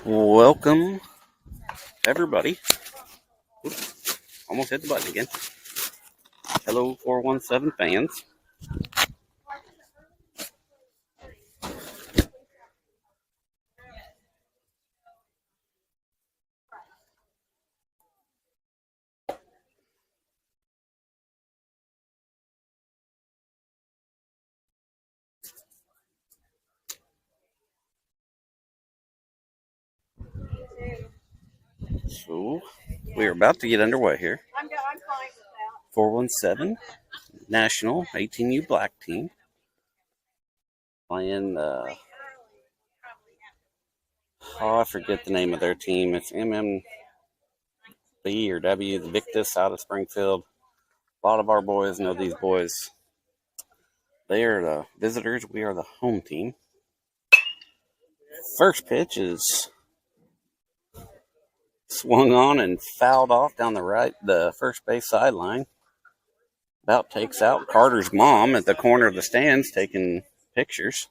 Welcome, everybody. Oops, almost hit the button again. Hello, 417 fans. So, we are about to get underway here. 417 National 18U Black team playing I forget the name of their team. It's MMB or W, the Victus out of Springfield. A lot of our boys know these boys. They are the visitors. We are the home team. First pitch is swung on and fouled off down the first base sideline. About takes out Carter's mom at the corner of the stands taking pictures.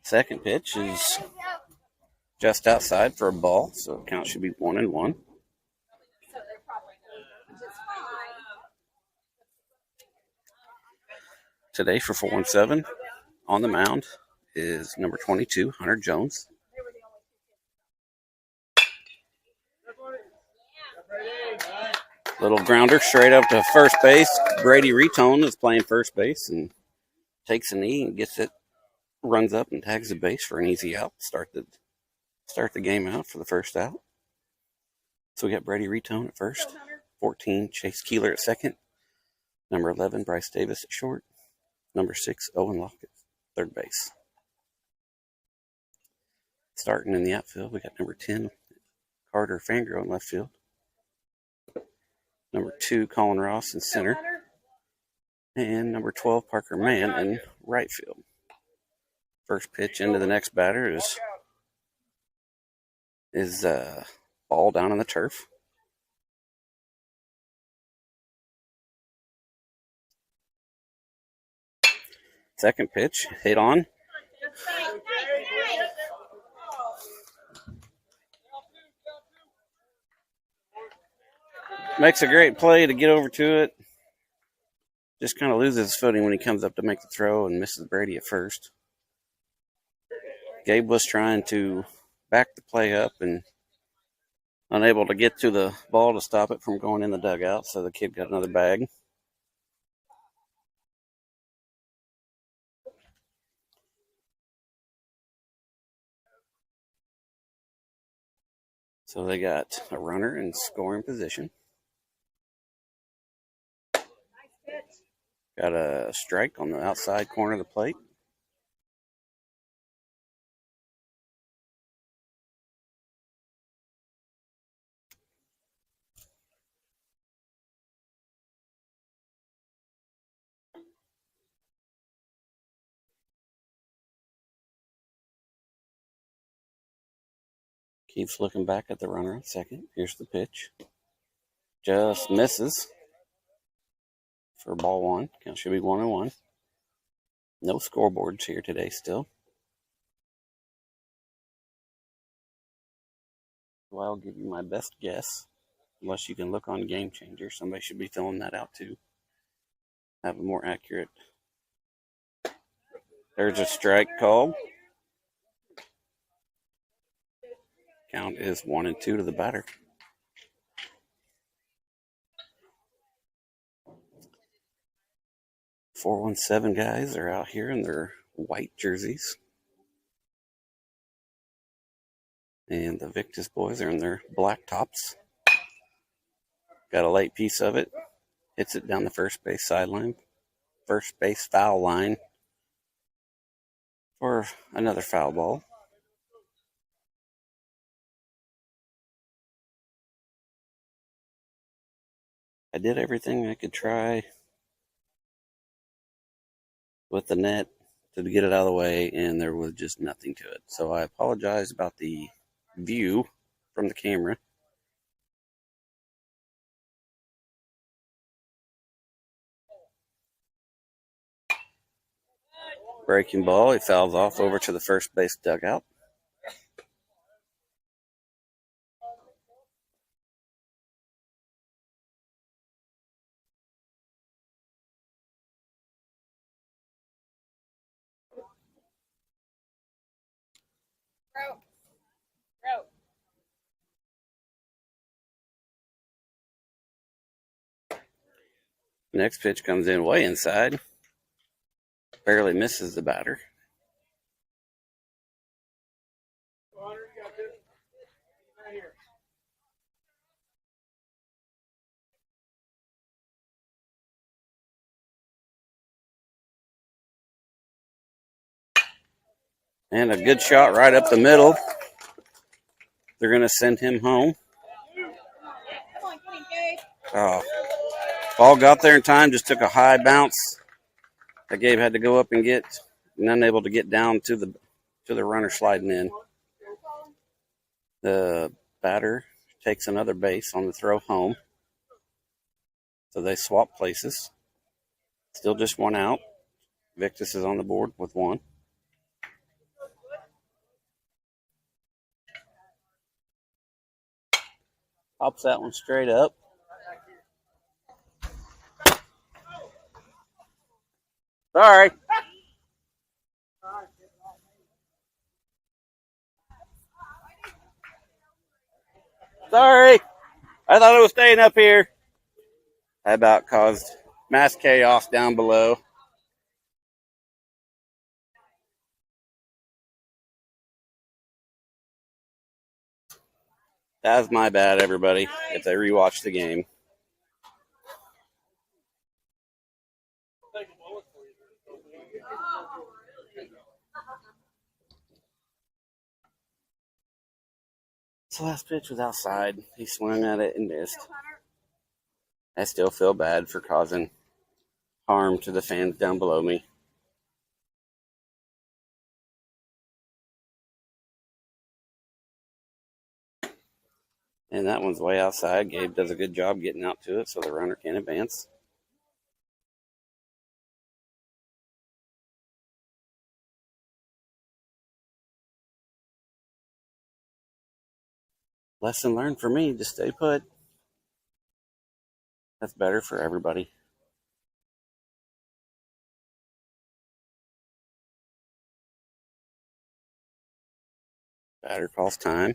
Second pitch is just outside for a ball, so count should be 1-1. Today for 417 on the mound is number 22, Hunter Jones. Little grounder straight up to first base. Brady Retone is playing first base and takes a knee and gets it, runs up and tags the base for an easy out. Start the game out for the first out. So we got Brady Retone at first, 14 Chase Keeler at second, number 11 Bryce Davis at short, number 6 Owen Lockett third base. Starting in the outfield, we got number 10 Carter Fangro in left field, number 2 Colin Ross in center, and number 12 Parker Mann in right field. First pitch into the next batter is ball down on the turf. Second pitch hit on. Makes a great play to get over to it. Just kind of loses his footing when he comes up to make the throw and misses Brady at first. Gabe was trying to back the play up and unable to get to the ball to stop it from going in the dugout, so the kid got another bag. So they got a runner in scoring position. Got a strike on the outside corner of the plate. Keeps looking back at the runner at second. Here's the pitch. Just misses for ball one. Count should be 1-1. No scoreboards here today still. So I'll give you my best guess. Unless you can look on Game Changer. Somebody should be filling that out too. Have a more accurate. There's a strike called. Count is 1-2 to the batter. .417 guys are out here in their white jerseys. And the Victus boys are in their black tops. Got a late piece of it. Hits it down the first base sideline. First base foul line for another foul ball. I did everything I could try with the net to get it out of the way, and there was just nothing to it. So I apologize about the view from the camera. Breaking ball. He fouls off over to the first base dugout. Next pitch comes in way inside. Barely misses the batter. And a good shot right up the middle. They're going to send him home. Oh, ball got there in time, just took a high bounce that Gabe had to go up and get, and unable to get down to the runner sliding in. The batter takes another base on the throw home. So they swap places. Still just one out. Victus is on the board with one. Pops that one straight up. Sorry. Sorry. I thought it was staying up here. That about caused mass chaos down below. That's my bad, everybody, if they rewatch the game. So last pitch was outside. He swung at it and missed. I still feel bad for causing harm to the fans down below me. And that one's way outside. Gabe does a good job getting out to it so the runner can advance. Lesson learned for me, just stay put. That's better for everybody. Batter calls time.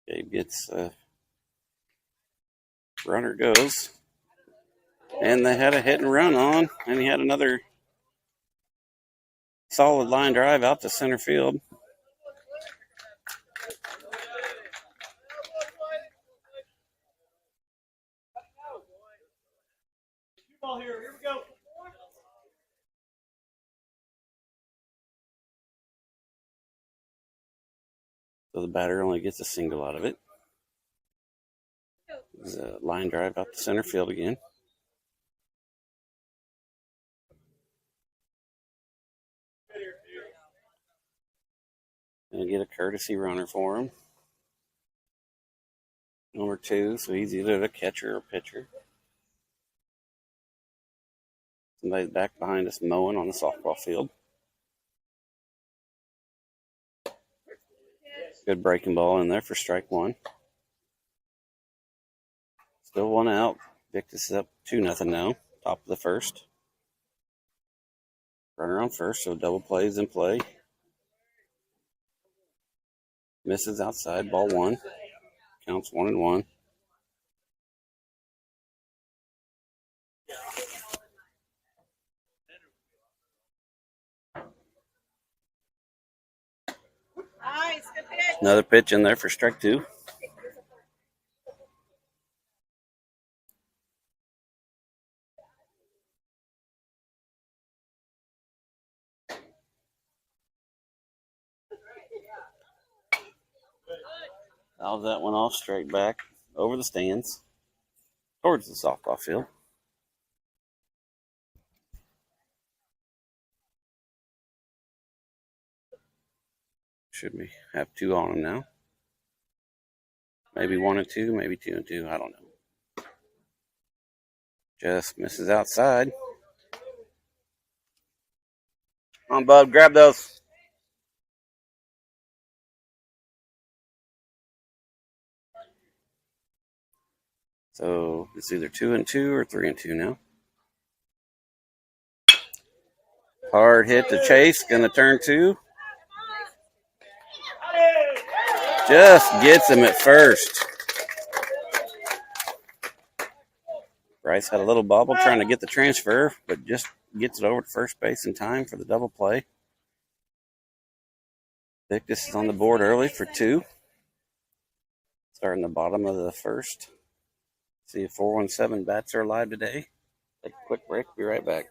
Gabe gets runner goes. And they had a hit and run on, and he had another solid line drive out to center field. Here we go. So the batter only gets a single out of it. There's a line drive out to center field again. Gonna get a courtesy runner for him. Number 2, so he's either the catcher or pitcher. Somebody's back behind us mowing on the softball field. Good breaking ball in there for strike 1. Still one out. Victus is up 2-0 now. Top of the first. Runner on first, so double plays in play. Misses outside, ball 1. Counts 1-1. Nice, good pitch. Another pitch in there for strike 2. Fouls that one off straight back over the stands towards the softball field. Should we have 2 on them now? Maybe 1 and 2, maybe 2 and 2. I don't know. Just misses outside. Come on, bub, grab those. So it's either 2 and 2 or 3 and 2 now. Hard hit to Chase, gonna turn 2. Just gets him at first. Bryce had a little bobble trying to get the transfer, but just gets it over to first base in time for the double play. Victus is on the board early for 2. Starting the bottom of the first. See if 417 bats are alive today. Take a quick break. Be right back.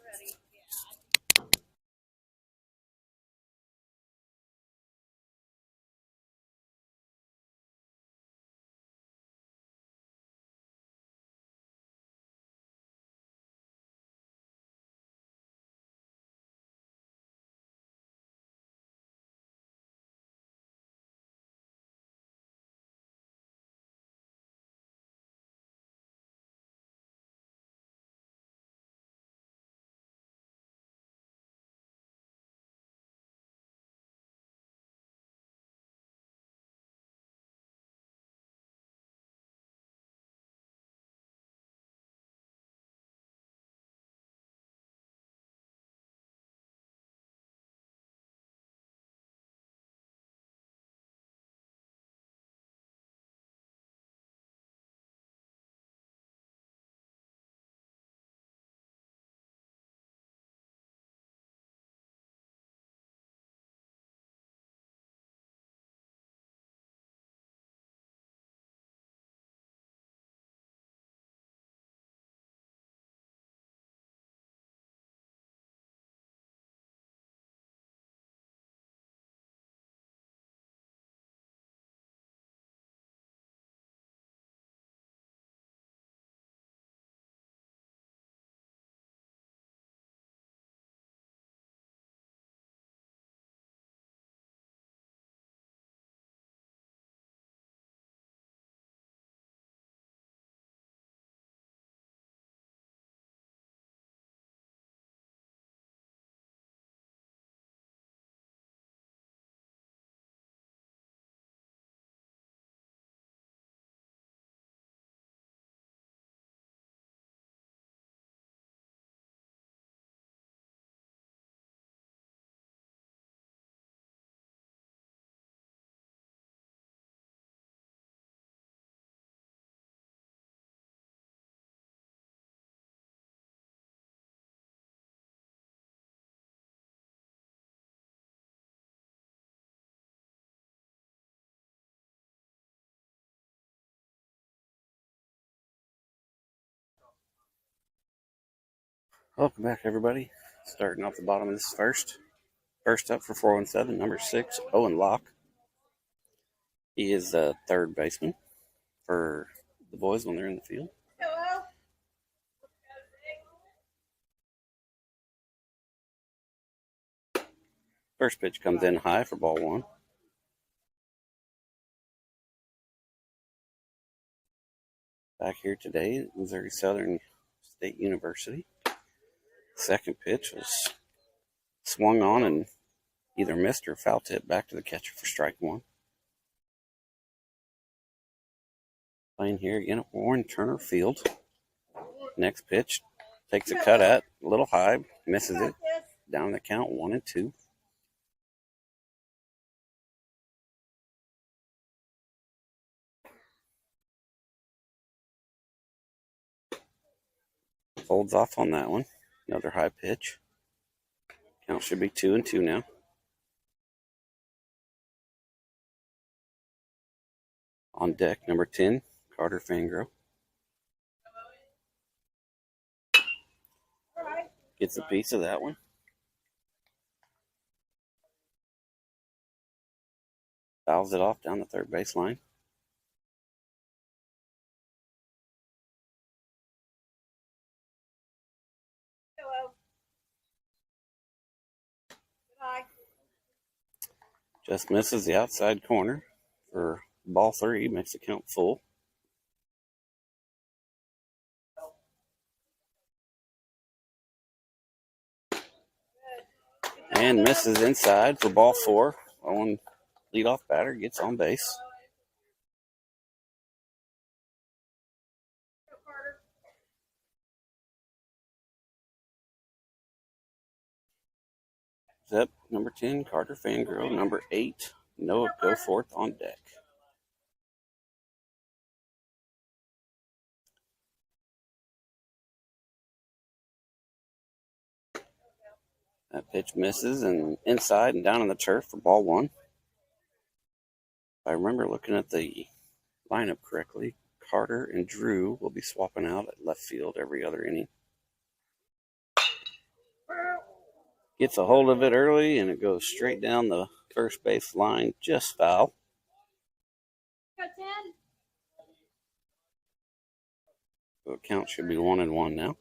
Welcome back, everybody. Starting off the bottom of this first. First up for 417, number 6, Owen Locke. He is the third baseman for the boys when they're in the field. Hello. First pitch comes in high for ball 1. Back here today at Missouri Southern State University. Second pitch was swung on and either missed or foul tip back to the catcher for strike 1. Playing here again at Warren Turner Field. Next pitch takes a cut at a little high, misses it. Down the count 1 and 2. Folds off on that one. Another high pitch. Count should be 2 and 2 now. On deck, number 10, Carter Fangro. Gets a piece of that one. Fouls it off down the third baseline. Hello. Goodbye. Just misses the outside corner for ball 3, makes the count full. And misses inside for ball 4. Owen, leadoff batter, gets on base. Zep, number 10, Carter Fangirl, number 8, Noah Goforth on deck. That pitch misses and inside and down on the turf for ball 1. If I remember looking at the lineup correctly, Carter and Drew will be swapping out at left field every other inning. Gets a hold of it early, and it goes straight down the first base line, just foul. So the count should be 1-1 now.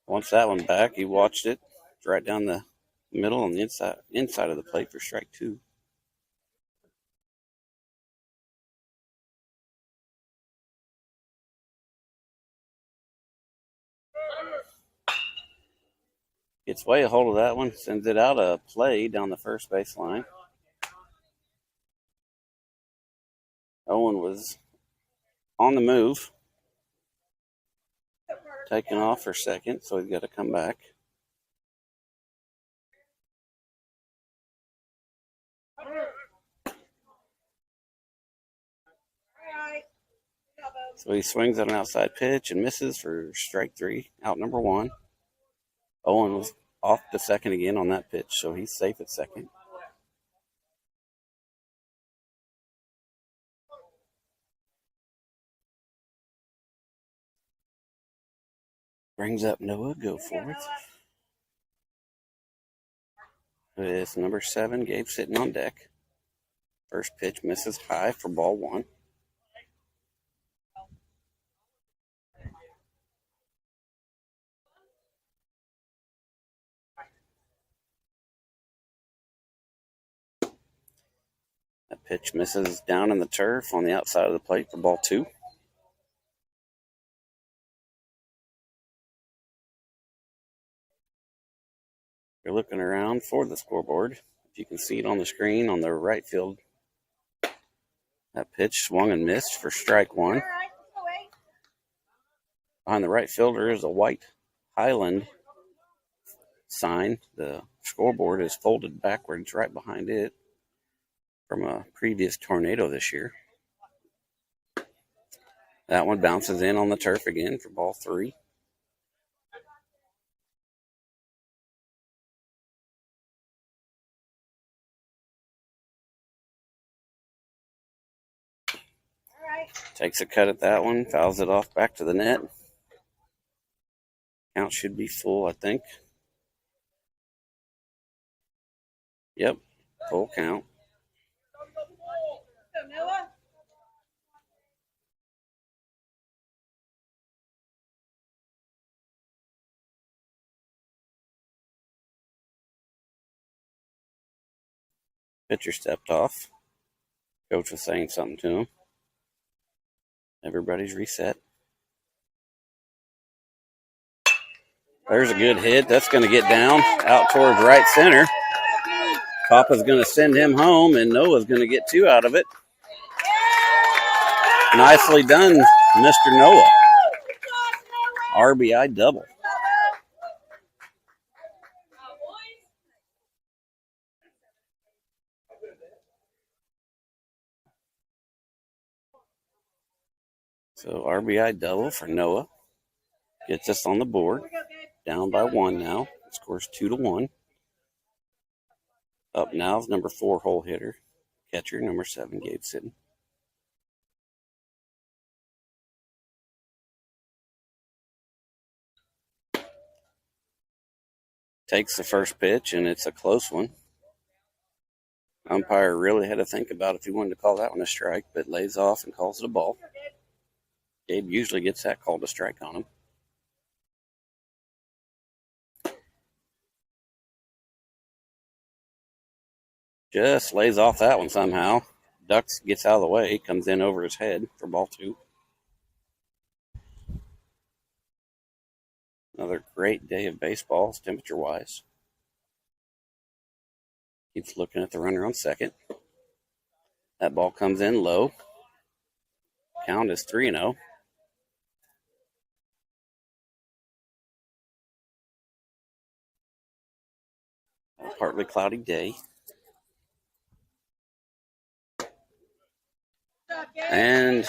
Once that one back, he watched it right down the middle on the inside of the plate for strike 2. Gets way a hold of that one, sends it out of play down the first base line. Owen was on the move, taking off for second, so he's got to come back. So he swings at an outside pitch and misses for strike 3, out number 1. Owen was off to second again on that pitch, so he's safe at second. Brings up Noah Goforth. With number 7, Gabe, sitting on deck. First pitch misses high for ball 1. That pitch misses down in the turf on the outside of the plate for ball 2. You're looking around for the scoreboard. If you can see it on the screen on the right field, that pitch swung and missed for strike 1. Behind the right fielder is a white Highland sign. The scoreboard is folded backwards right behind it from a previous tornado this year. That one bounces in on the turf again for ball 3. Takes a cut at that one, fouls it off back to the net. Count should be full, I think. Yep, full count. Pitcher stepped off. Coach was saying something to him. Everybody's reset. There's a good hit. That's going to get down out towards right center. Papa's going to send him home, and Noah's going to get 2 out of it. Nicely done, Mr. Noah. RBI double. So RBI double for Noah. Gets us on the board. Down by 1 now. Scores 2-1. Up now is number 4 hole hitter. Catcher, number 7, Gabe Sitton. Takes the first pitch, and it's a close one. Umpire really had to think about if he wanted to call that one a strike, but lays off and calls it a ball. Gabe usually gets that called a strike on him. Just lays off that one somehow. Ducks, gets out of the way, comes in over his head for ball 2. Another great day of baseball, temperature-wise. Keeps looking at the runner on second. That ball comes in low. Count is 3-0. A partly cloudy day. And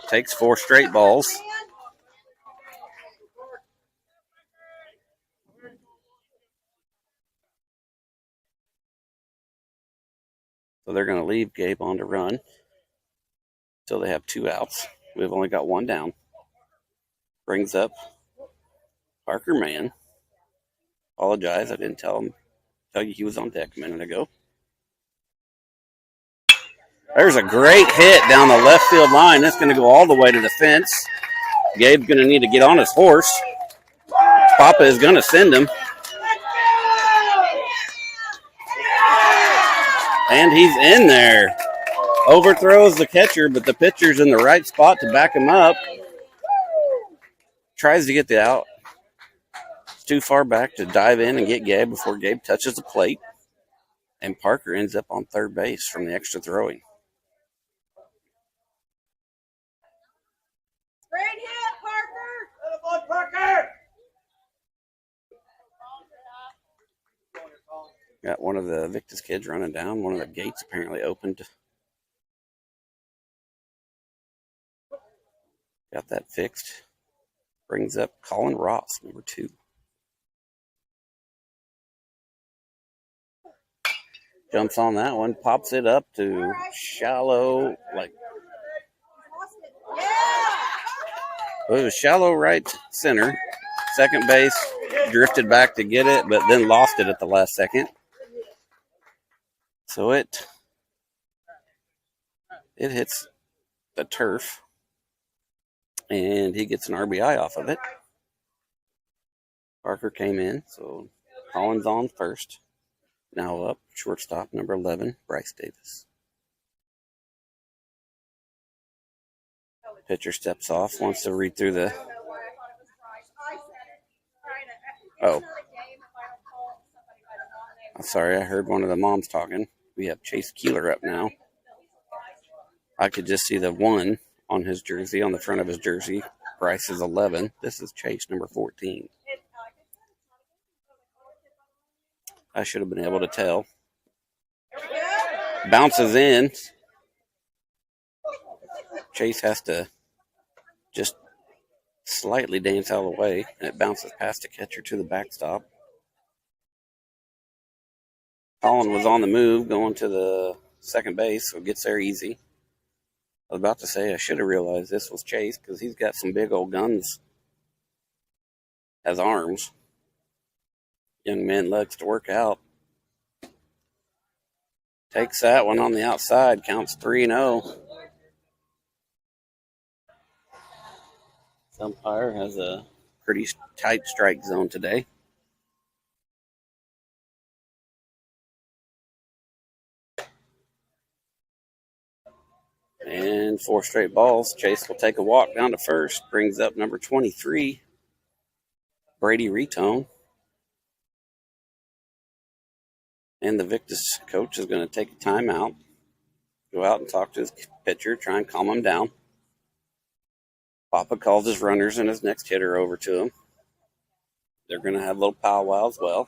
takes 4 straight balls. So they're going to leave Gabe on to run until they have 2 outs. We've only got 1 down. Brings up Parker Mann. Apologize, I didn't tell you he was on deck a minute ago. There's a great hit down the left field line. That's going to go all the way to the fence. Gabe's going to need to get on his horse. Papa is going to send him. And he's in there. Overthrows the catcher, but the pitcher's in the right spot to back him up. Tries to get the out. It's too far back to dive in and get Gabe before Gabe touches the plate. And Parker ends up on third base from the extra throwing. Great hit, Parker. Parker. Got one of the Victus kids running down. One of the gates apparently opened. Got that fixed. Brings up Colin Ross, number 2. Jumps on that one, pops it up to shallow, it was shallow right center. Second base, drifted back to get it, but then lost it at the last second. So it hits the turf, and he gets an RBI off of it. Parker came in, so Collins on first. Now up, shortstop, number 11, Bryce Davis. Pitcher steps off, wants to read through the... Oh. I'm sorry, I heard one of the moms talking. We have Chase Keeler up now. I could just see the 1 on his jersey, on the front of his jersey. Bryce is 11. This is Chase, number 14. I should have been able to tell. Bounces in. Chase has to just slightly dance out of the way, and it bounces past the catcher to the backstop. Colin was on the move, going to the second base, so gets there easy. I was about to say I should have realized this was Chase because he's got some big old guns as arms. Young man likes to work out. Takes that one on the outside, counts 3-0. This umpire has a pretty tight strike zone today. And 4 straight balls. Chase will take a walk down to first. Brings up number 23, Brady Retone. And the Victus coach is going to take a timeout, go out and talk to his pitcher, try and calm him down. Papa calls his runners and his next hitter over to him. They're going to have a little powwow as well.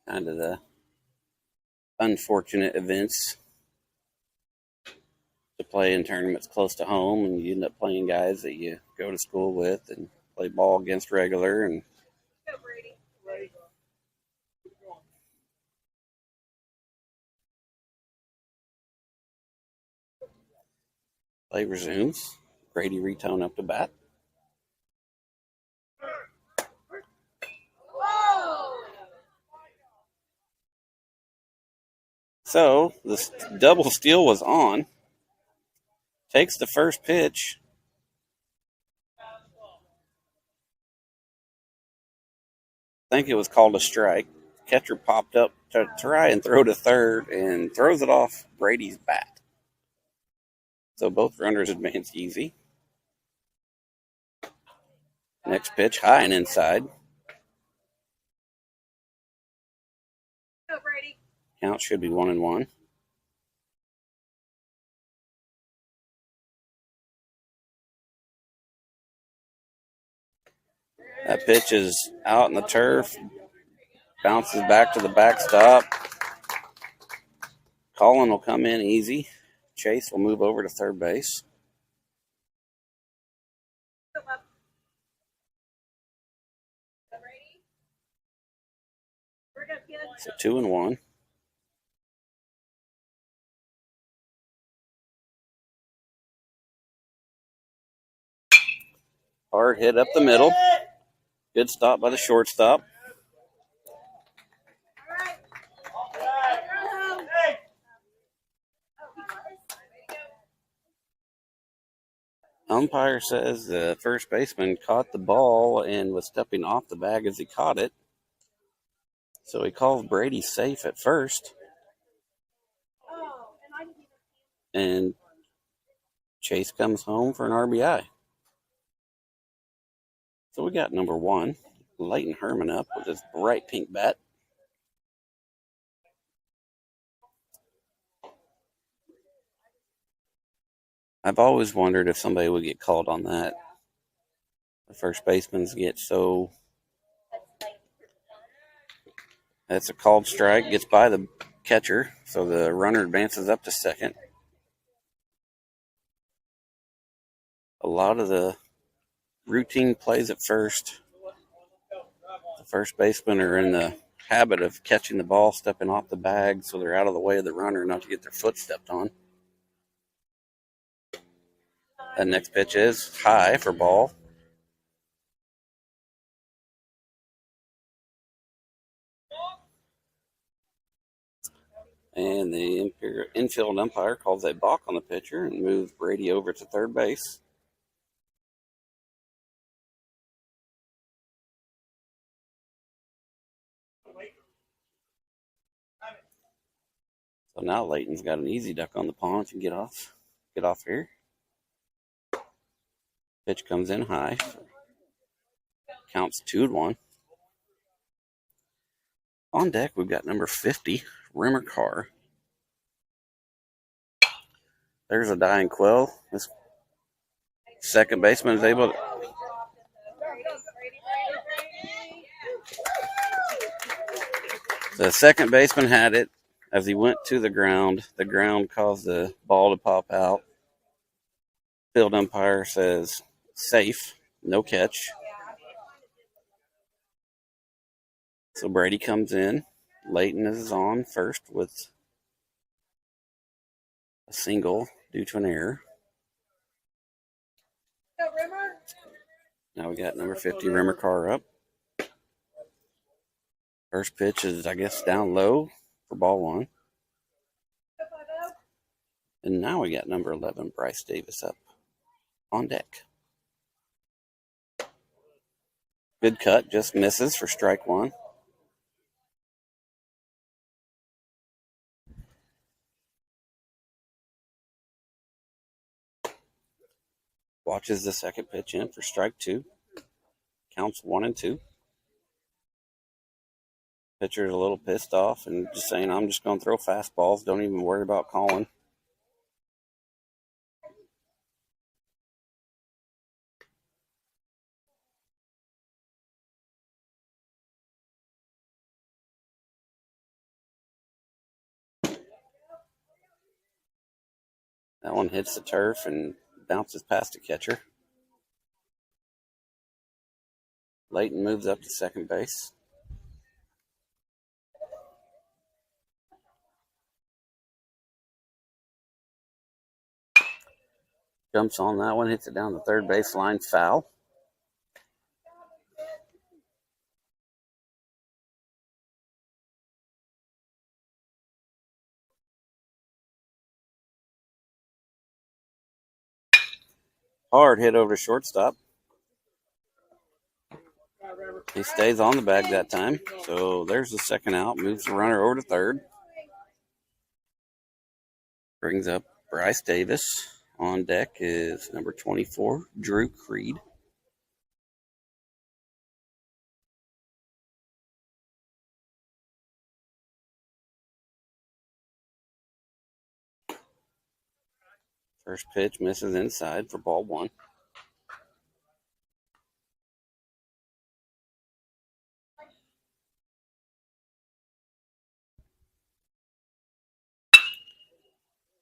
Kind of the unfortunate events to play in tournaments close to home, and you end up playing guys that you go to school with and play ball against regular. And play resumes. Brady retone up to bat. So the double steal was on. Takes the first pitch. I think it was called a strike. Catcher popped up to try and throw to third and throws it off Brady's bat. So both runners advance easy. Next pitch, high and inside. Count should be 1-1. That pitch is out in the turf. Bounces back to the backstop. Colin will come in easy. Chase will move over to third base. So 2-1. Hard hit up the middle. Good stop by the shortstop. Umpire says the first baseman caught the ball and was stepping off the bag as he caught it. So he calls Brady safe at first. And Chase comes home for an RBI. So we got number 1, Leighton Herman, up with his bright pink bat. I've always wondered if somebody would get called on that. The first baseman get so... That's a called strike, gets by the catcher, so the runner advances up to second. A lot of the routine plays at first, the first basemen are in the habit of catching the ball, stepping off the bag, so they're out of the way of the runner not to get their foot stepped on. That next pitch is high for ball. And the infield umpire calls a balk on the pitcher and moves Brady over to third base. So now Leighton's got an easy duck on the pond if you get off here. Pitch comes in high. Counts 2-1. On deck, we've got number 50, Rimmer Carr. There's a dying quill. This second baseman is able to... The second baseman had it. As he went to the ground caused the ball to pop out. Field umpire says safe, no catch. So Brady comes in. Leighton is on first with a single due to an error. Now we got number 50, Rimmer Carr, up. First pitch is, I guess, down low for ball 1. And now we got number 11, Bryce Davis, up on deck. Good cut, just misses for strike 1. Watches the second pitch in for strike 2. Counts 1-2. Pitcher's a little pissed off and just saying, I'm just going to throw fastballs. Don't even worry about calling. That one hits the turf and bounces past the catcher. Layton moves up to second base. Jumps on that one, hits it down the third baseline, foul. Hard hit over to shortstop. He stays on the bag that time. So there's the second out. Moves the runner over to third. Brings up Bryce Davis. On deck is number 24, Drew Creed. First pitch misses inside for ball one.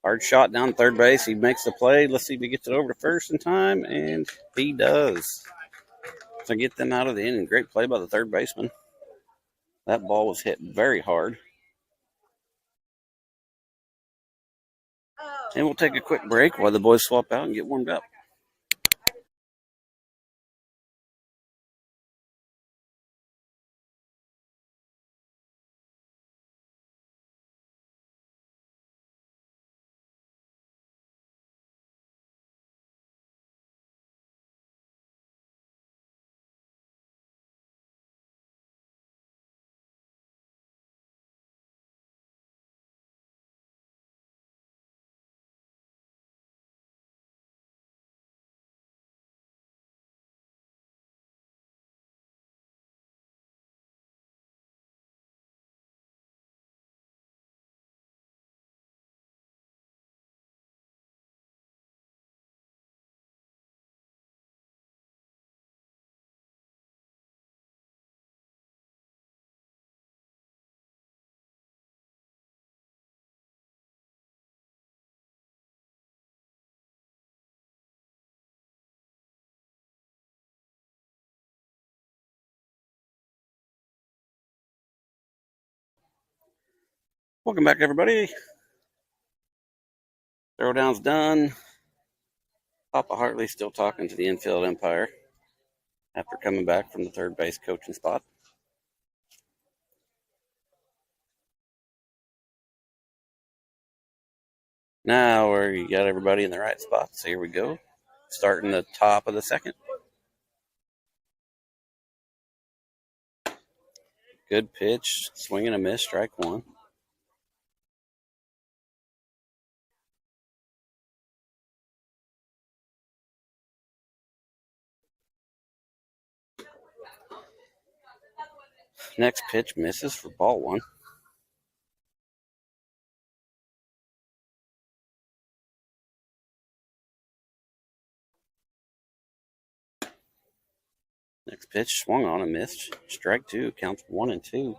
Hard shot down third base. He makes the play. Let's see if he gets it over to first in time, and he does. So get them out of the inning. Great play by the third baseman. That ball was hit very hard. And we'll take a quick break while the boys swap out and get warmed up. Welcome back, everybody. Throwdown's done. Papa Hartley still talking to the infield umpire after coming back from the third base coaching spot. Now we got everybody in the right spots. Here we go. Starting the top of the second. Good pitch. Swing and a miss. Strike one. Next pitch misses for ball one. Next pitch swung on and missed. Strike two. Counts 1 and 2.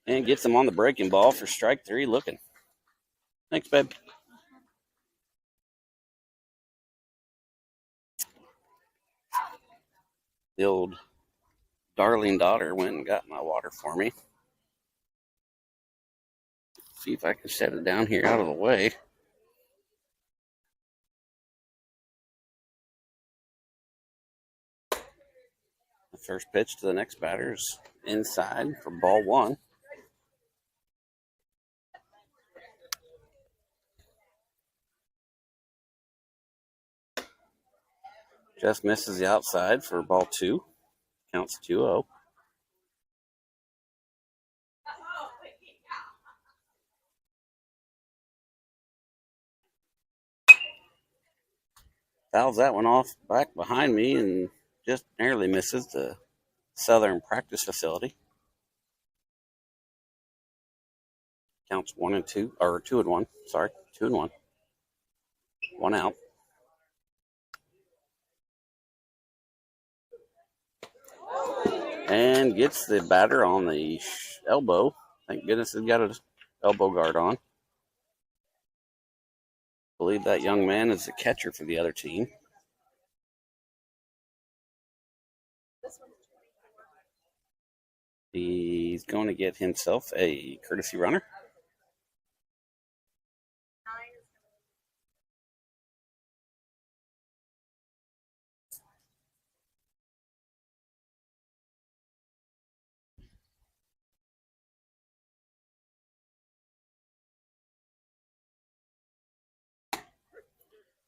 And gets him on the breaking ball for strike three. Looking. Thanks, babe. The old darling daughter went and got my water for me. See if I can set it down here out of the way. The first pitch to the next batter is inside for ball one. Just misses the outside for ball two. Counts 2-0. Fouls that one off back behind me and just narrowly misses the Southern practice facility. Counts 1 and 2, or 2 and 1. Sorry, 2 and 1. 1 out. and gets the batter on the elbow. Thank goodness he's got an elbow guard on. I believe that young man is the catcher for the other team. He's going to get himself a courtesy runner.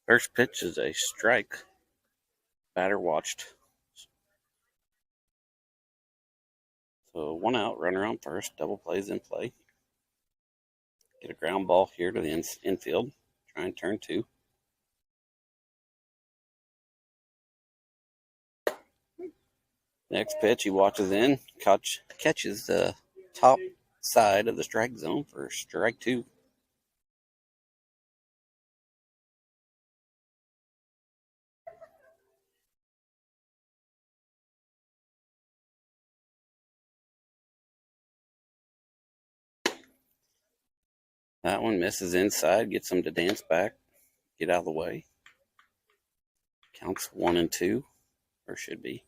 First pitch is a strike. Batter watched. So 1 out, runner on first, double plays in play. Get a ground ball here to the infield. Try and turn 2. Next pitch, he watches in, catches the top side of the strike zone for strike 2. That one misses inside, gets him to dance back, get out of the way. Counts 1-2, or should be.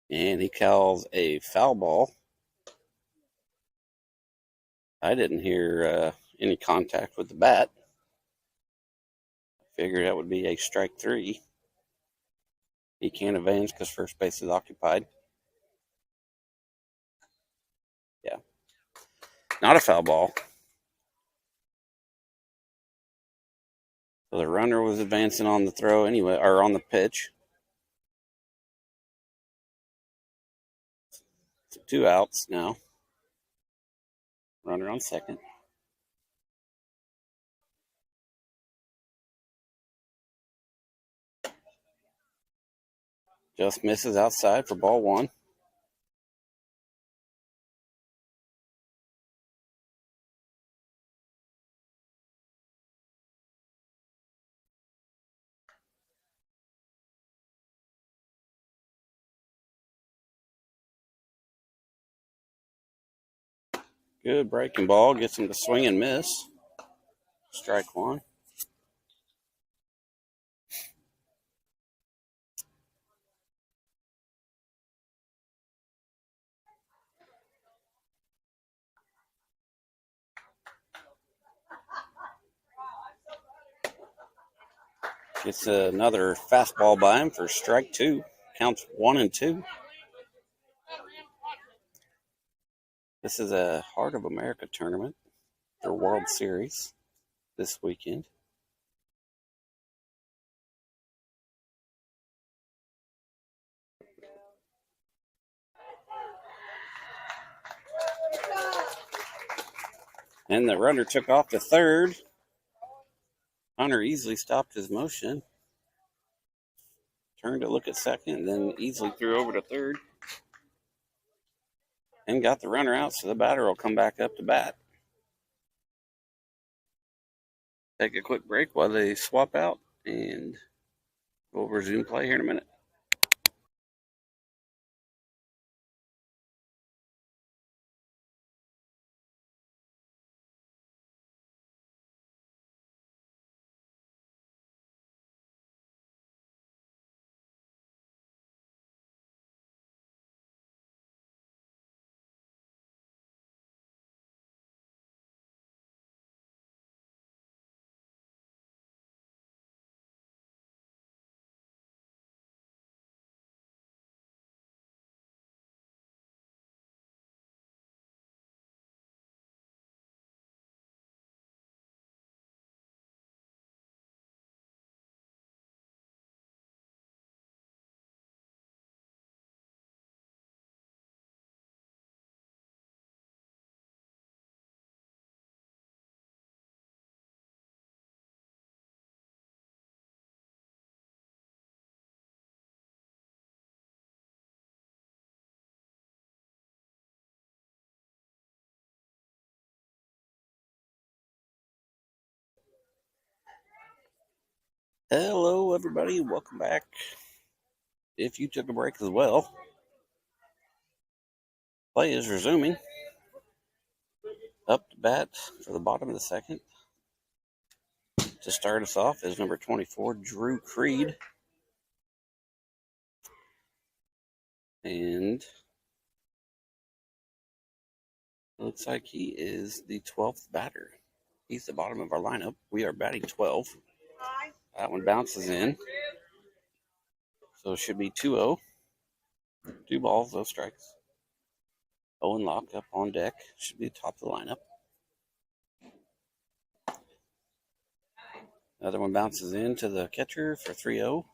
And he calls a foul ball. I didn't hear any contact with the bat. I figured that would be a strike 3. He can't advance because first base is occupied. Yeah. Not a foul ball. So the runner was advancing on the throw anyway, or on the pitch. So 2 outs now. Runner on second. Just misses outside for ball 1. Good breaking ball. Gets him to swing and miss. Strike 1. Gets another fastball by him for strike 2. Counts 1-2. This is a Heart of America tournament for World Series this weekend. And the runner took off to third. Hunter easily stopped his motion. Turned to look at second, then easily threw over to third. And got the runner out, so the batter will come back up to bat. Take a quick break while they swap out, and we'll resume play here in a minute. Hello, everybody. Welcome back. If you took a break as well, play is resuming. Up to bat for the bottom of the second. To start us off is number 24, Drew Creed. And looks like he is the 12th batter. He's the bottom of our lineup. We are batting 12. That one bounces in. So it should be 2-0. 2 balls, no strikes. Owen Locke up on deck. Should be the top of the lineup. Another one bounces in to the catcher for 3-0.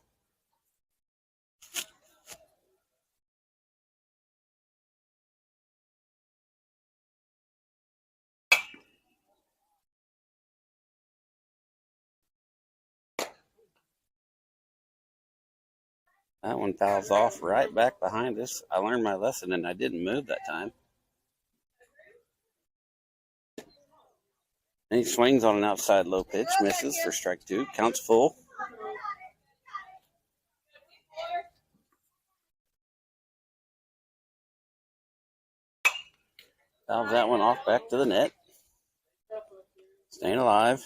That one fouls off right back behind us. I learned my lesson and I didn't move that time. And he swings on an outside low pitch, misses for strike 2, counts full. Fouls that one off back to the net. Staying alive.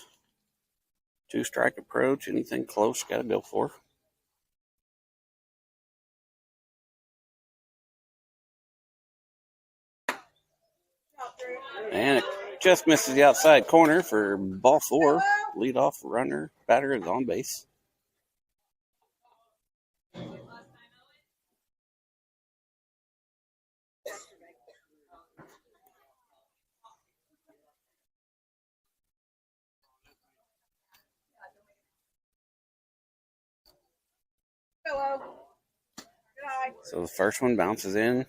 2-strike approach. Anything close, got to go for. And it just misses the outside corner for ball 4. Leadoff runner, batter is on base. So the first one bounces in,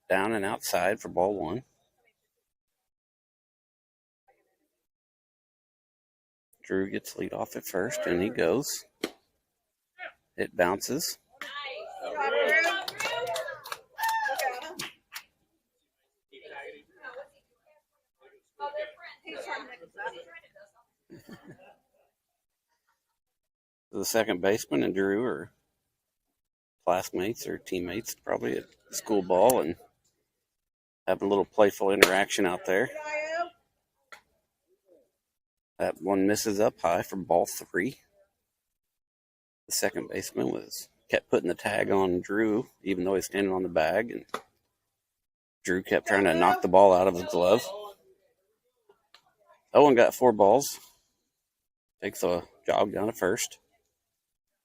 down and outside for ball 1. Drew gets lead off at first, and he goes. It bounces. The second baseman and Drew are classmates or teammates, probably at school ball, and having a little playful interaction out there. That one misses up high for ball 3. The second baseman kept putting the tag on Drew, even though he's standing on the bag, and Drew kept trying to knock the ball out of his glove. Owen got 4 balls. Takes a jog down to first.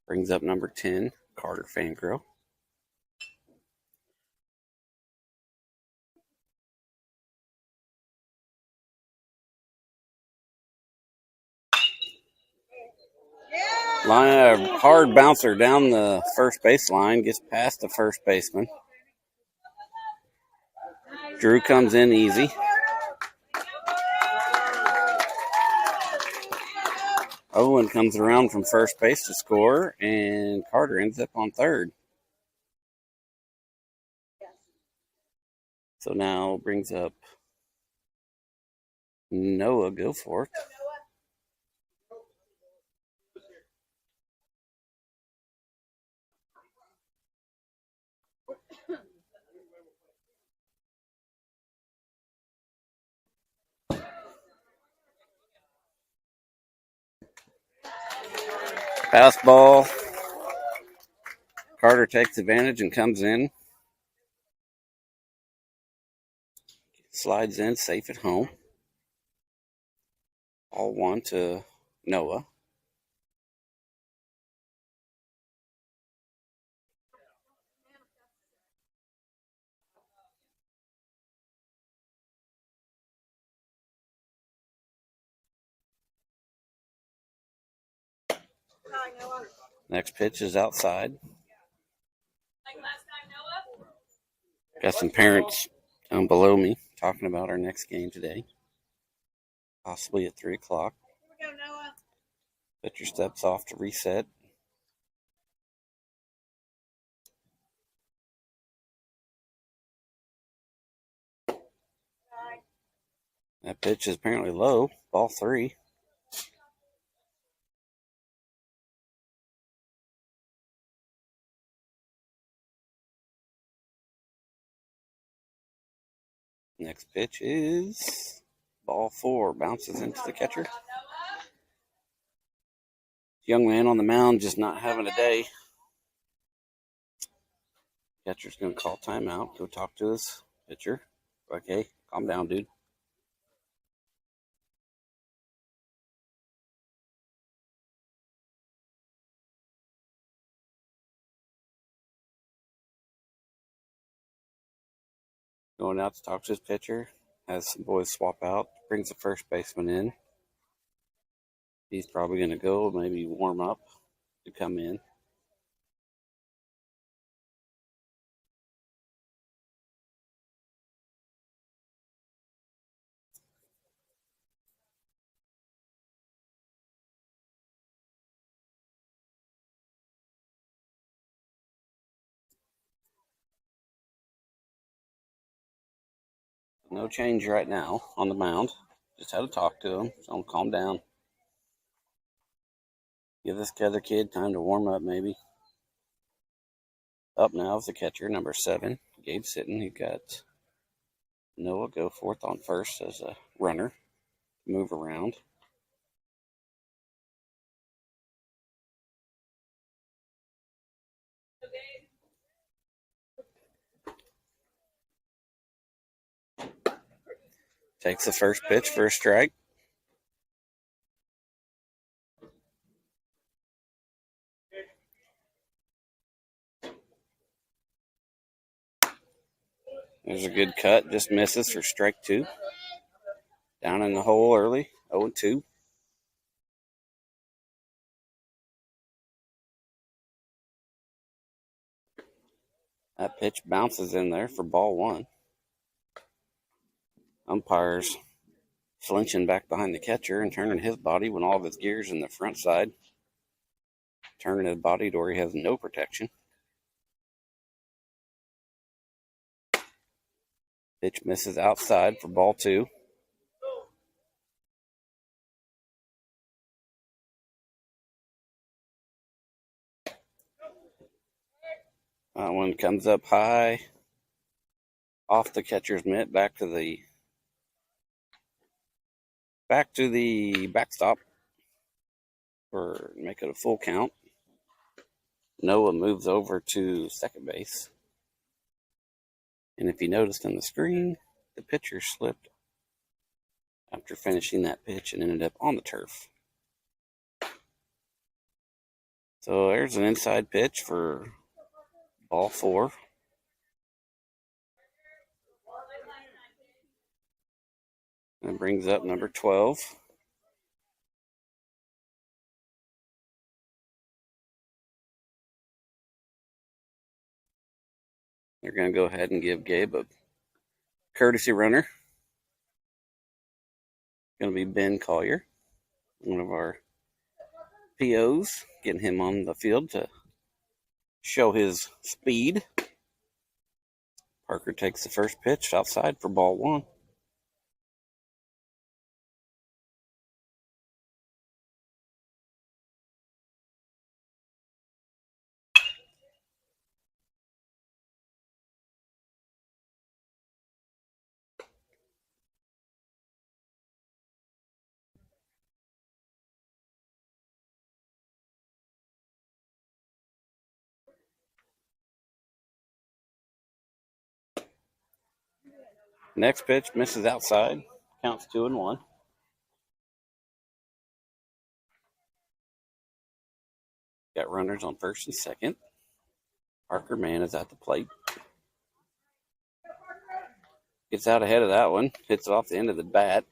Brings up number 10, Carter Fangirl. Hard bouncer down the first base line, gets past the first baseman. Drew comes in easy. Owen comes around from first base to score, and Carter ends up on third. So now brings up Noah Goforth. Fastball. Carter takes advantage and comes in. Slides in, safe at home. All 1 to Noah. Next pitch is outside. Got some parents down below me talking about our next game today. Possibly at 3 o'clock. Pitcher steps off to reset. That pitch is apparently low. Ball 3. Next pitch is ball 4. Bounces into the catcher. Young man on the mound just not having a day. Catcher's going to call timeout. Go talk to his pitcher. Okay, calm down, dude. Going out to talk to his pitcher. Has some boys swap out. Brings the first baseman in. He's probably going to go, maybe warm up to come in. No change right now on the mound. Just had to talk to him. So calm down. Give this other kid time to warm up, maybe. Up now is the catcher, number 7, Gabe Sitton. He got Noah go fourth on first as a runner. Move around. Takes the first pitch for a strike. There's a good cut. Just misses for strike 2. Down in the hole early. 0-2. That pitch bounces in there for ball 1. Umpires flinching back behind the catcher and turning his body when all of his gear's in the front side. Turning his body to where he has no protection. Pitch misses outside for ball 2. That one comes up high, off the catcher's mitt, back to the backstop for make it a full count. Noah moves over to second base. And if you noticed on the screen, the pitcher slipped after finishing that pitch and ended up on the turf. So there's an inside pitch for ball 4. And brings up number 12. They're going to go ahead and give Gabe a courtesy runner. Going to be Ben Collier, one of our POs, getting him on the field to show his speed. Parker takes the first pitch outside for ball 1. Next pitch misses outside. Counts 2-1. Got runners on first and second. Parker Man is at the plate. Gets out ahead of that one. Hits it off the end of the bat.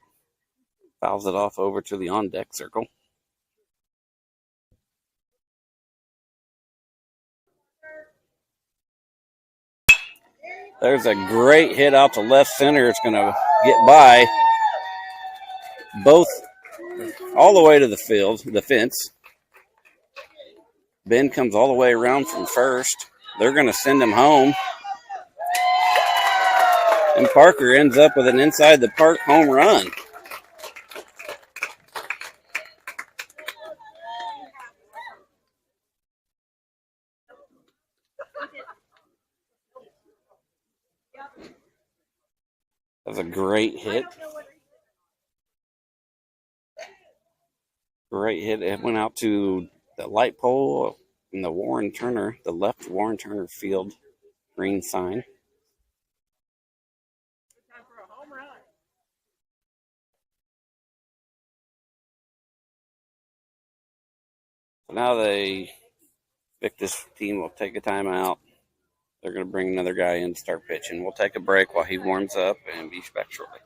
Fouls it off over to the on-deck circle. There's a great hit out to left center. It's going to get by both all the way to the field, the fence. Ben comes all the way around from first. They're going to send him home. And Parker ends up with an inside the park home run. That was a great hit. Great hit. It went out to the light pole in the Warren Turner, the left Warren Turner field green sign. So now Victus team will take a timeout. They're going to bring another guy in to start pitching. We'll take a break while he warms up and be back shortly.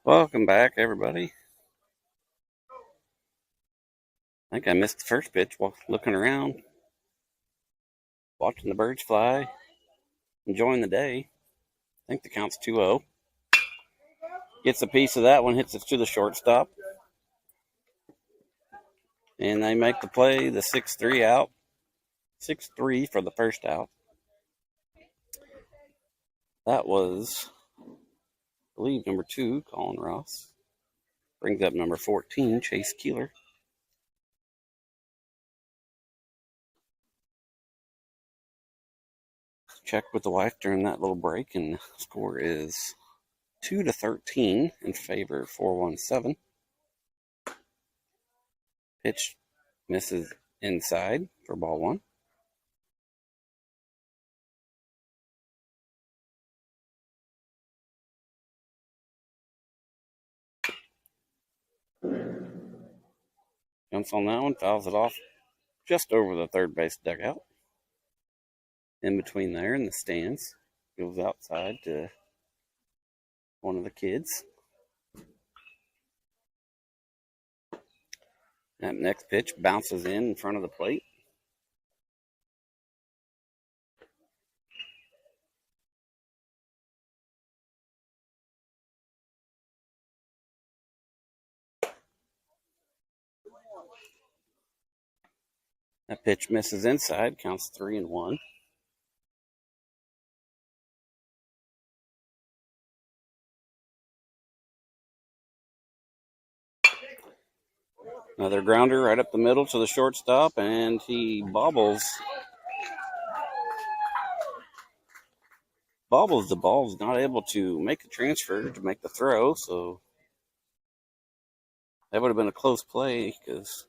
Welcome back, everybody. I think I missed the first pitch while looking around, watching the birds fly, enjoying the day. I think the count's 2-0. Gets a piece of that one, hits it to the shortstop. And they make the play, the 6-3 out. 6-3 for the first out. That was, I believe, number 2, Colin Ross. Brings up number 14, Chase Keeler. Checked with the wife during that little break, and the score is 2-13 in favor of 417. Pitch misses inside for ball 1. Jumps on that one, fouls it off just over the third base dugout. In between there in the stands, goes outside to one of the kids. That next pitch bounces in front of the plate. That pitch misses inside, counts 3-1. Another grounder right up the middle to the shortstop, and he bobbles the ball. Is not able to make the transfer to make the throw, so that would have been a close play because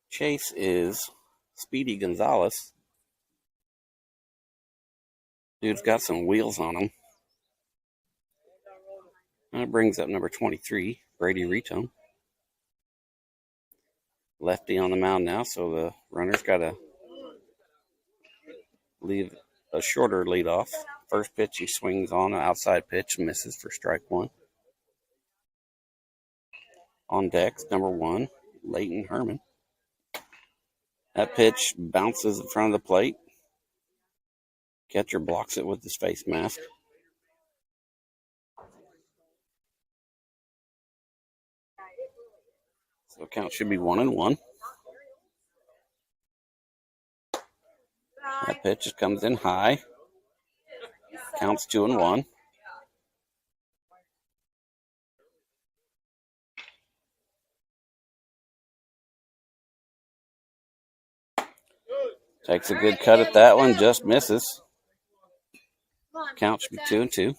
Chase is Speedy Gonzalez. Dude's got some wheels on him. And it brings up number 23, Brady Retone. Lefty on the mound now, so the runner's got to leave a shorter lead off. First pitch he swings on, an outside pitch, misses for strike one. On deck, number 1, Leighton Herman. That pitch bounces in front of the plate. Catcher blocks it with his face mask. So count should be 1-1. That pitch just comes in high. Counts 2-1. Takes a good cut at that one, just misses. Count should be 2-2.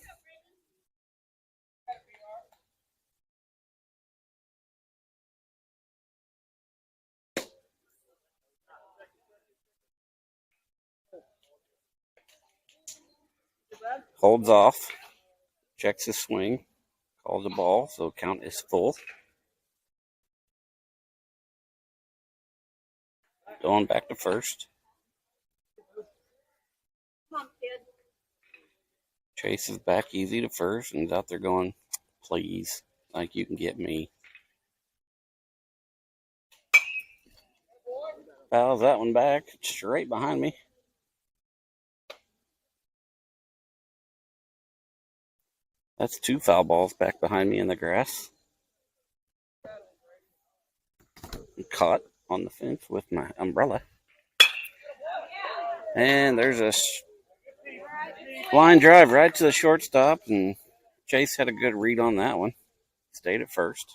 Holds off, checks his swing, calls the ball, so count is full. Going back to first. Chase is back easy to first and he's out there going, please, like you can get me. Fouls that one back, straight behind me. That's 2 foul balls back behind me in the grass. I'm caught on the fence with my umbrella. And there's a line drive right to the shortstop, and Chase had a good read on that one. Stayed at first.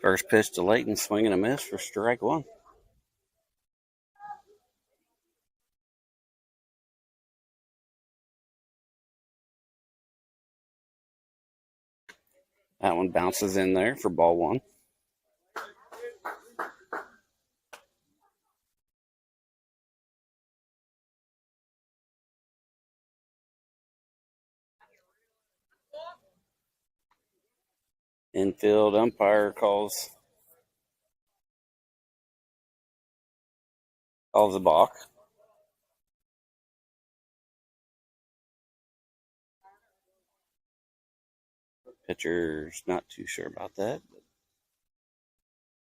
First pitch to Leighton, swing and a miss for strike one. That one bounces in there for ball one. Infield umpire calls a balk. Pitcher's not too sure about that. But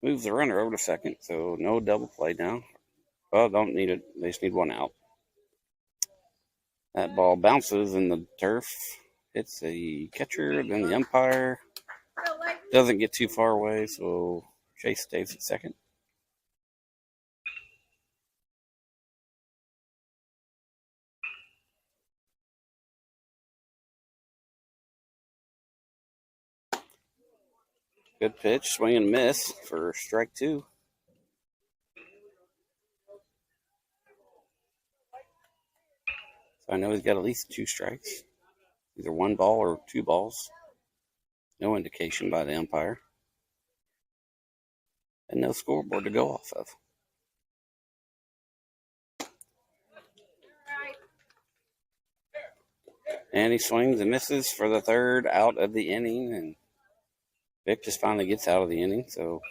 moves the runner over to second, so no double play now. Well, don't need it. They just need one out. That ball bounces in the turf. Hits the catcher, then the umpire. Doesn't get too far away, so Chase stays at second. Good pitch, swing and miss for strike two. So I know he's got at least 2 strikes. Either 1 ball or 2 balls. No indication by the umpire. And no scoreboard to go off of. And he swings and misses for the 3rd out of the inning. And Vic just finally gets out of the inning. So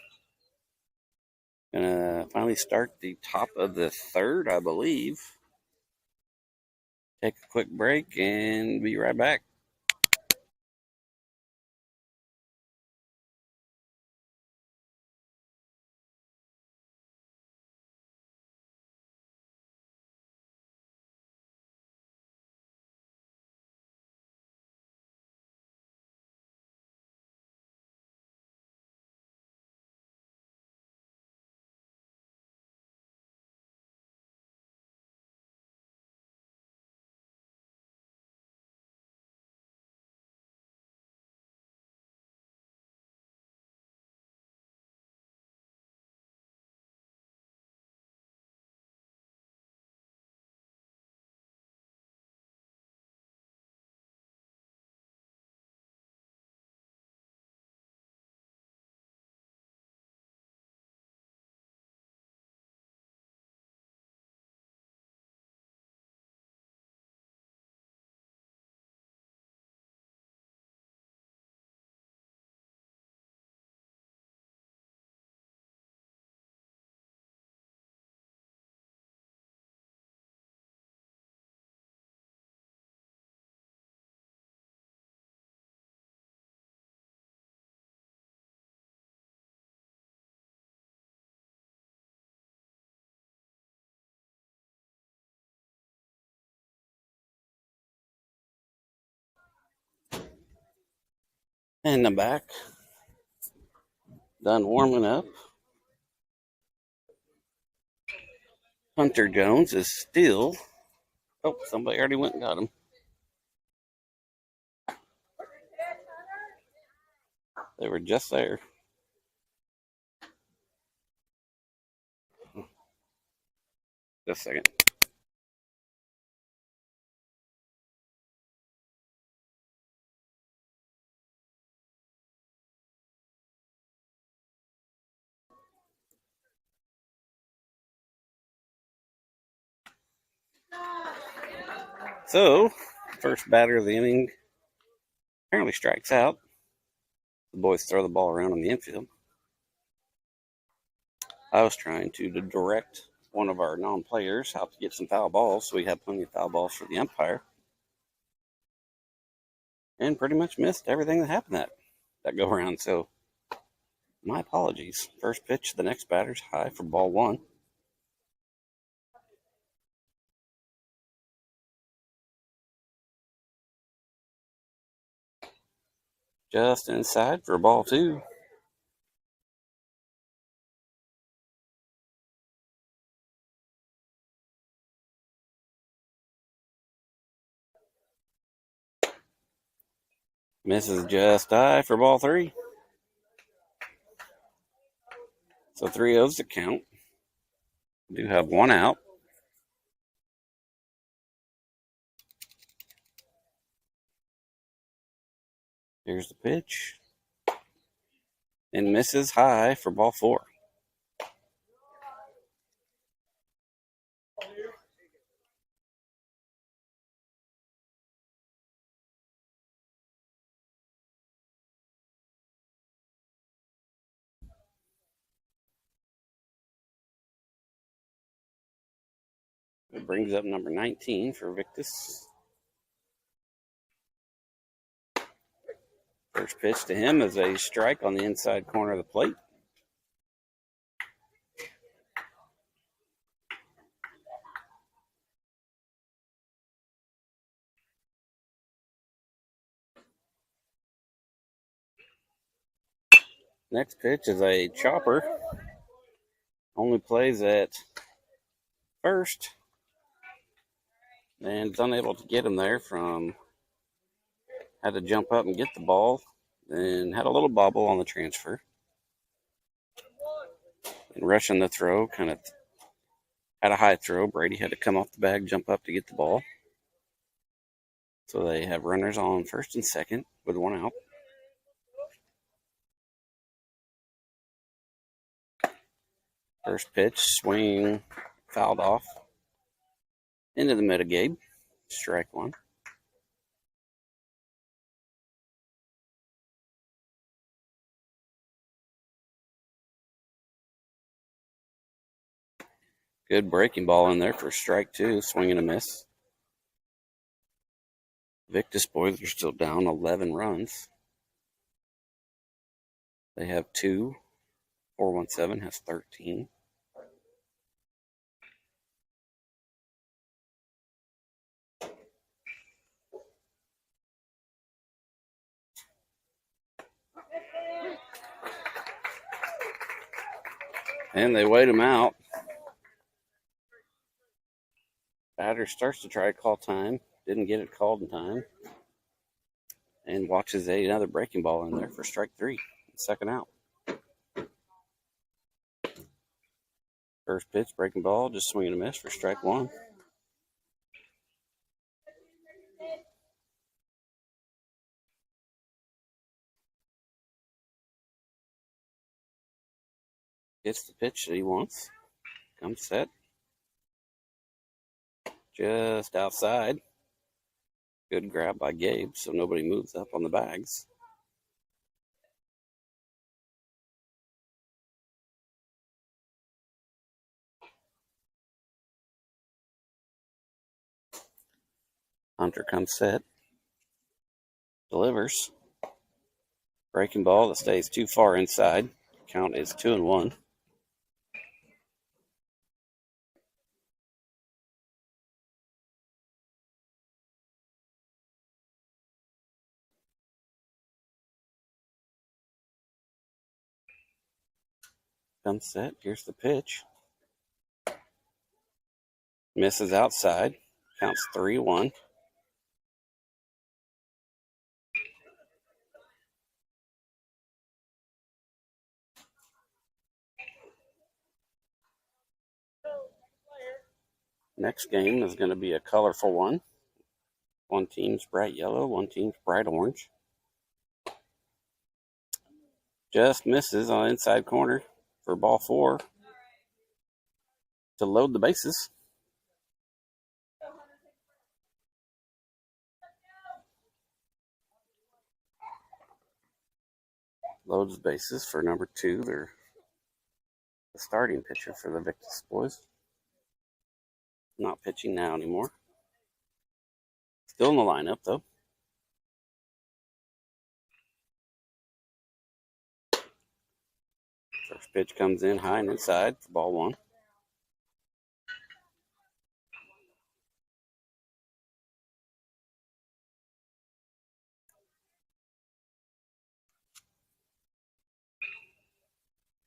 gonna finally start the top of the 3rd, I believe. Take a quick break and be right back. In the back, done warming up. Hunter Jones is still. Oh, somebody already went and got him. They were just there. Just a second. So, first batter of the inning apparently strikes out. The boys throw the ball around in the infield. I was trying to direct one of our non-players how to get some foul balls, so we had plenty of foul balls for the umpire. And pretty much missed everything that happened that go around. So, my apologies. First pitch to the next batter's high for ball one. Just inside for ball two. Misses just high for ball three. So 3-0's to count. We do have one out. Here's the pitch. And misses high for ball four. It brings up number 19 for Victus. First pitch to him is a strike on the inside corner of the plate. Next pitch is a chopper. Only plays at first. And is unable to get him there from. Had to jump up and get the ball. Then had a little bobble on the transfer. And rushing the throw, kind of had a high throw. Brady had to come off the bag, jump up to get the ball. So they have runners on first and second with one out. First pitch, swing, fouled off. Into the middle gate. Strike one. Good breaking ball in there for strike two. Swing and a miss. Victus boys are still down 11 runs. They have two. 417 has 13. And they wait him out. Batter starts to try to call time. Didn't get it called in time. And watches another breaking ball in there for strike three. Second out. First pitch, breaking ball, just swing and a miss for strike one. Gets the pitch that he wants. Comes set. Just outside. Good grab by Gabe, so nobody moves up on the bags. Hunter comes set. Delivers. Breaking ball that stays too far inside. Count is 2-1. comes set. Here's the pitch. Misses outside. Counts 3-1. Next game is going to be a colorful one. One team's bright yellow, one team's bright orange. Just misses on inside corner for ball 4 to load the bases. Loads bases for number 2. They're the starting pitcher for the Victus boys. Not pitching now anymore. Still in the lineup though. First pitch comes in high and inside for ball 1.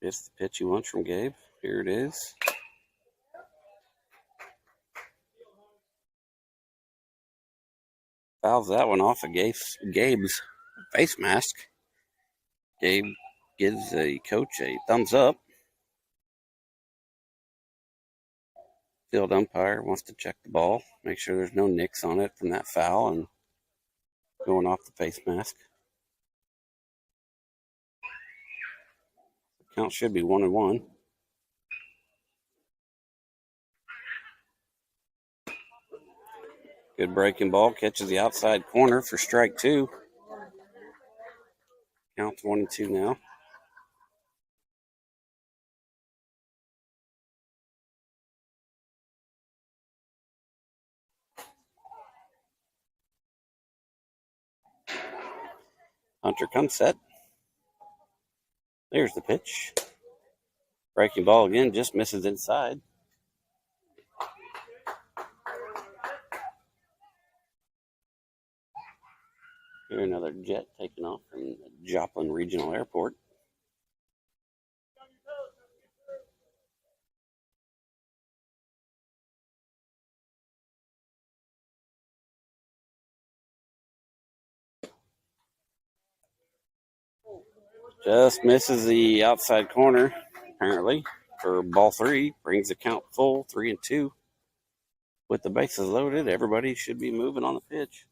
It's the pitch he wants from Gabe. Here it is. Fouls that one off of Gabe's face mask. Gabe gives the coach a thumbs up. Field umpire wants to check the ball, make sure there's no nicks on it from that foul and going off the face mask. The count should be 1-1. Good breaking ball, catches the outside corner for strike 2. Count's 1-2 now. Hunter comes set. There's the pitch. Breaking ball again, just misses inside. Here another jet taking off from Joplin Regional Airport. Just misses the outside corner, apparently, for ball 3. Brings the count full, 3-2. With the bases loaded, everybody should be moving on the pitch.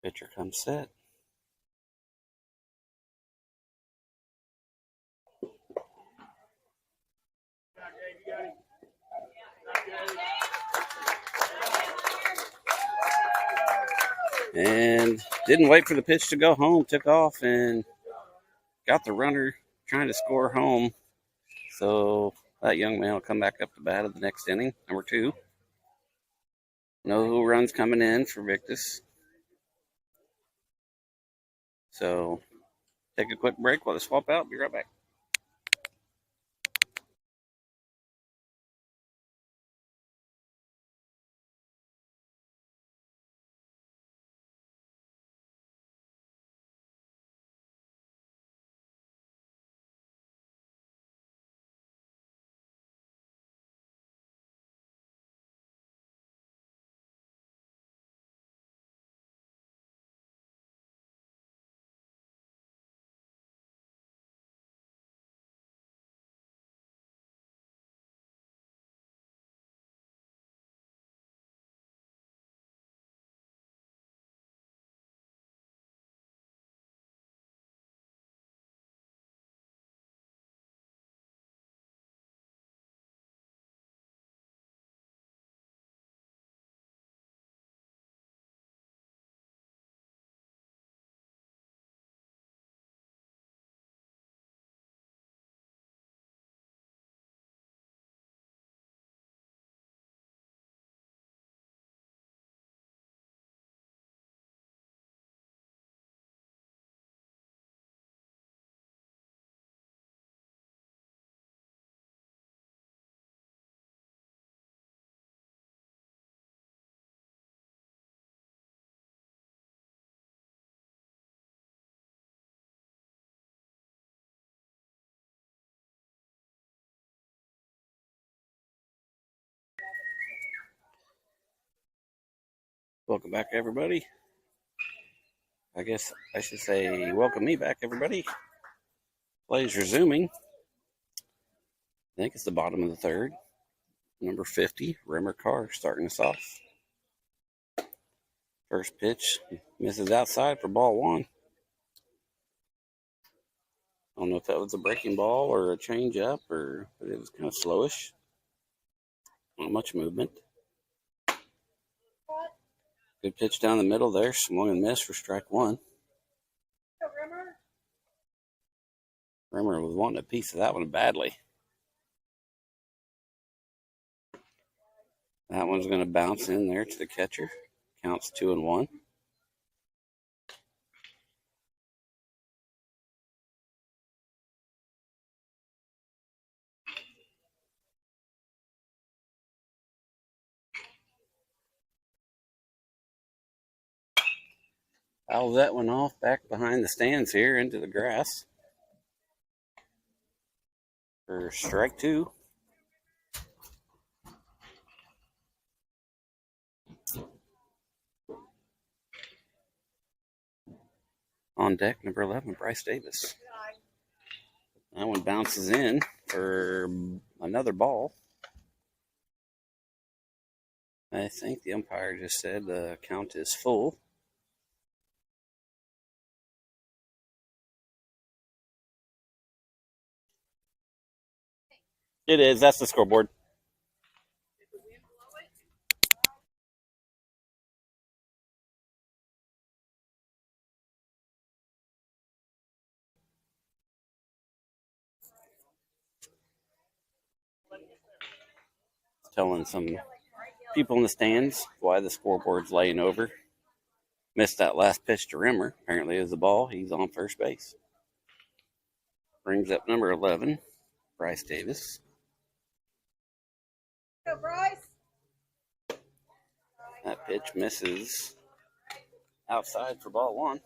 Pitcher comes set. And didn't wait for the pitch to go home. Took off and got the runner trying to score home. So that young man will come back up to bat at the next inning, number 2. No runs coming in for Victus. So take a quick break while they swap out. Be right back. Welcome back, everybody. I guess I should say welcome me back, everybody. Play's resuming. I think it's the bottom of the third. Number 50, Rimmer Carr starting us off. First pitch misses outside for ball one. I don't know if that was a breaking ball or a change up, but it was kind of slowish. Not much movement. Good pitch down the middle there. Swung and missed for strike one. Rimmer was wanting a piece of that one badly. That one's going to bounce in there to the catcher. Counts 2-1. Fouls that one off back behind the stands here into the grass for strike two. On deck, number 11, Bryce Davis. That one bounces in for another ball. I think the umpire just said the count is full. It is. That's the scoreboard. Telling some people in the stands why the scoreboard's laying over. Missed that last pitch to Rimmer. Apparently it was the ball. He's on first base. Brings up number 11, Bryce Davis. Go, Bryce. That pitch misses outside for ball one.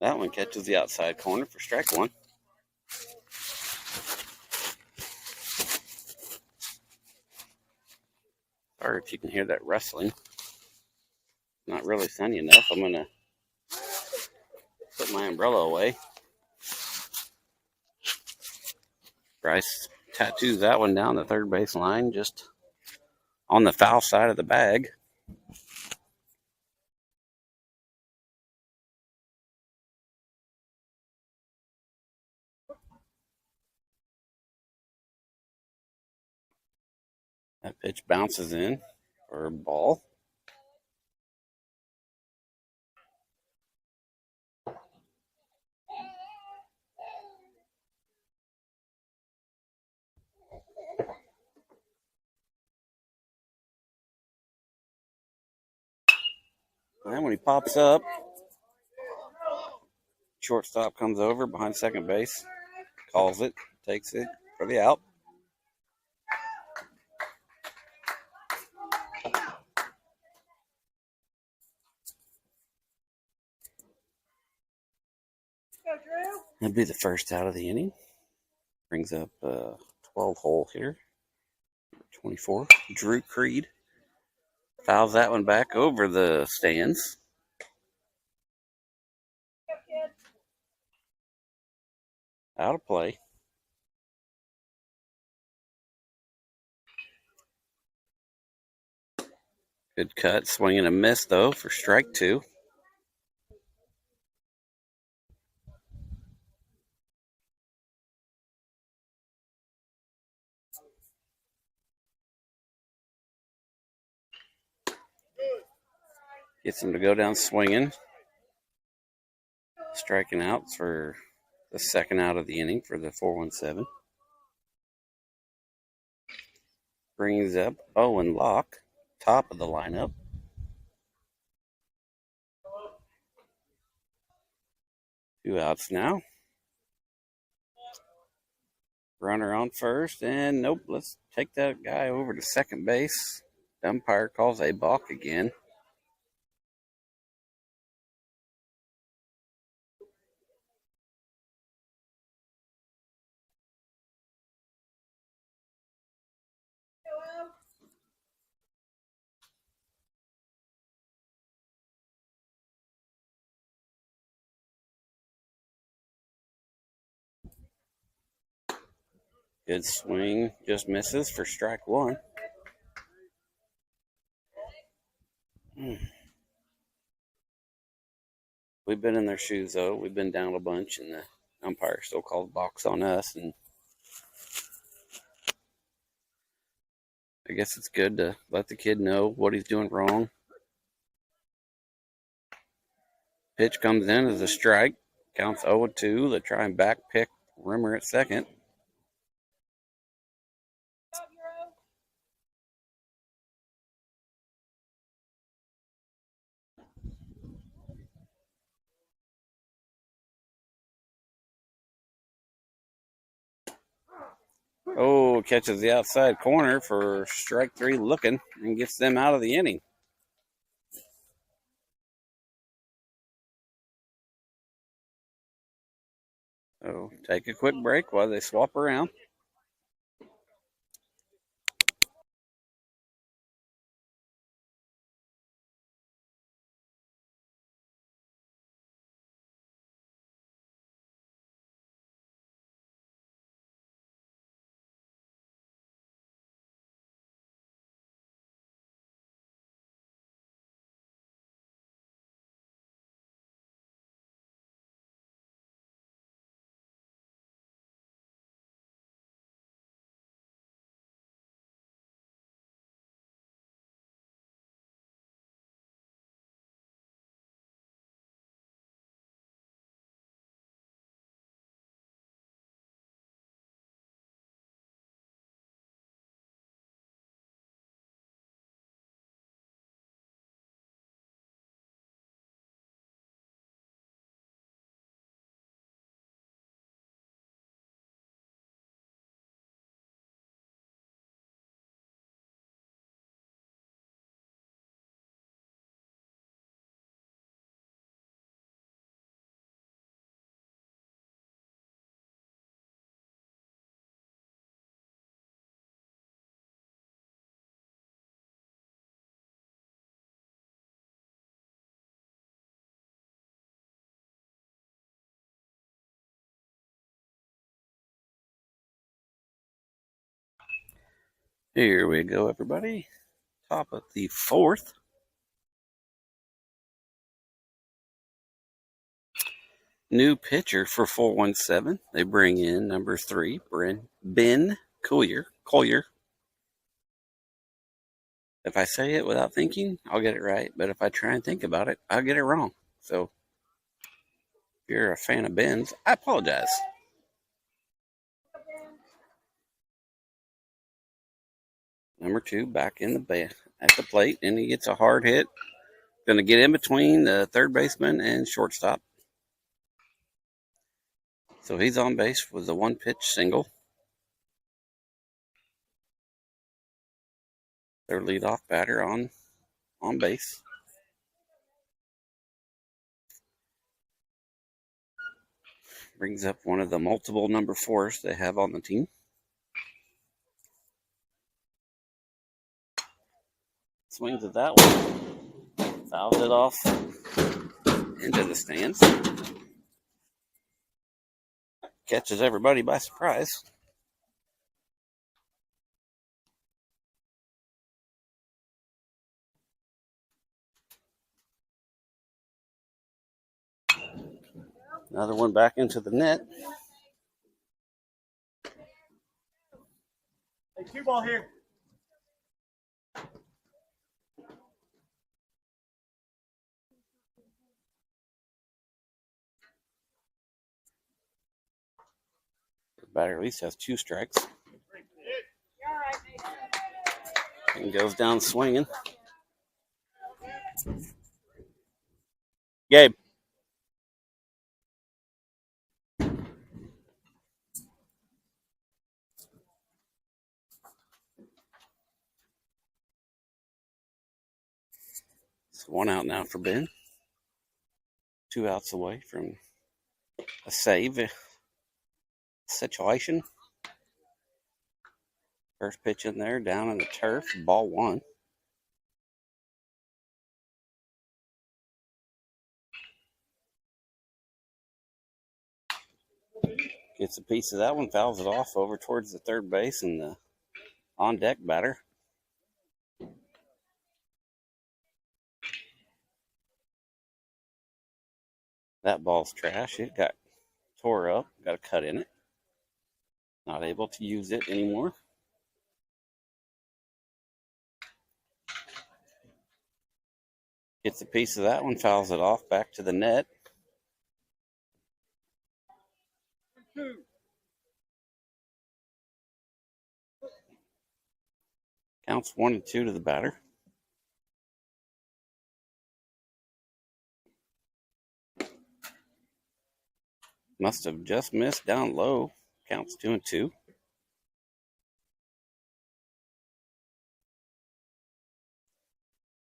That one catches the outside corner for strike one. Sorry if you can hear that rustling. Not really sunny enough. I'm going to put my umbrella away. Bryce tattoos that one down the third base line, just on the foul side of the bag. That pitch bounces in for a ball. And when he pops up, shortstop comes over behind second base, calls it, takes it for the out. That'd be the first out of the inning. Brings up 12 hole hitter, 24, Drew Creed. Fouls that one back over the stands. Out of play. Good cut, swing and a miss though for strike two. Gets him to go down swinging. Striking out for the second out of the inning for the 417. Brings up Owen Locke, top of the lineup. Two outs now. Runner on first, and nope, let's take that guy over to second base. The umpire calls a balk again. Good swing, just misses for strike one. We've been in their shoes, though. We've been down a bunch, and the umpire still called box on us. And I guess it's good to let the kid know what he's doing wrong. Pitch comes in as a strike. Counts 0-2. They try and back pick Rimmer at second. Oh, catches the outside corner for strike three looking and gets them out of the inning. So take a quick break while they swap around. Here we go, everybody. Top of the fourth. New pitcher for 417. They bring in number 3, Ben Collier. If I say it without thinking, I'll get it right. But if I try and think about it, I'll get it wrong. So if you're a fan of Ben's, I apologize. Number 2 back in at the plate, and he gets a hard hit. Going to get in between the third baseman and shortstop. So he's on base with a one-pitch single. Their leadoff batter on base. Brings up one of the multiple number 4s they have on the team. Swings at that one. Fouls it off into the stands. Catches everybody by surprise. Another one back into the net. Hey, cue ball here. The batter at least has 2 strikes. And goes down swinging. Gabe. It's 1 out now for Ben. 2 outs away from a save situation. First pitch in there, down in the turf, ball 1. Gets a piece of that one, fouls it off over towards the third base and the on deck batter. That ball's trash. It got tore up, got a cut in it. Not able to use it anymore. Gets a piece of that one, fouls it off back to the net. Counts 1-2 to the batter. Must have just missed down low. Counts 2-2.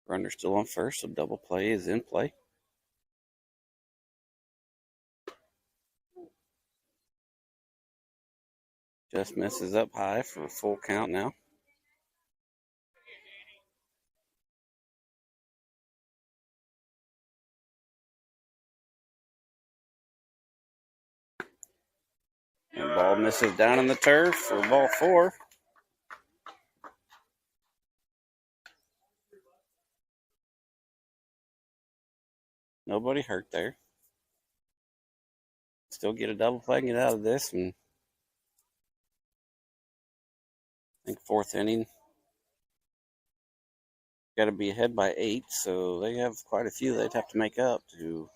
Runner still on first, so double play is in play. Just misses up high for a full count now. And ball misses down in the turf for ball 4. Nobody hurt there. Still get a double play and get out of this. And I think 4th inning. Got to be ahead by 8, so they have quite a few they'd have to make up to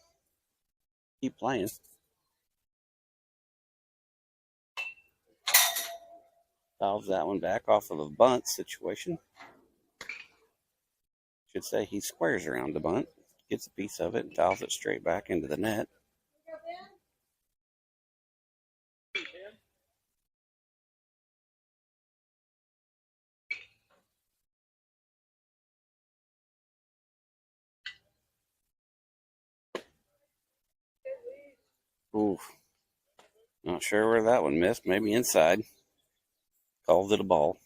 keep playing. Fouls that one back off of a bunt situation. Should say he squares around the bunt, gets a piece of it, and fouls it straight back into the net. Oof. Not sure where that one missed. Maybe inside. Called it a ball.